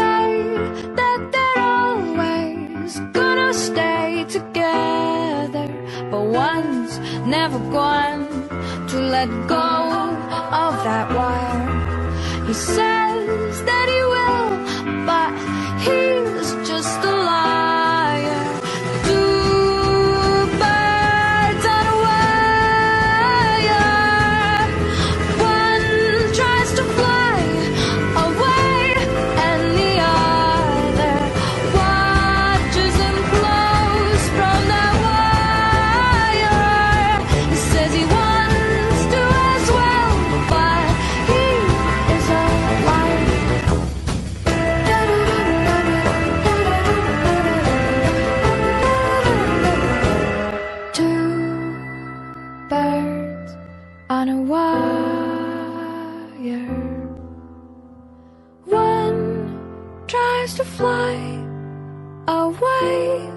say that they're always gonna stay together, but one's never going to let go of that wire. He says that he will, but he's just a liar. Two birds on a wire. One tries to fly away, and the other watches him close from that wire. He says he wants to as well, but he is a liar. Two birds on a wire. One tries to fly away,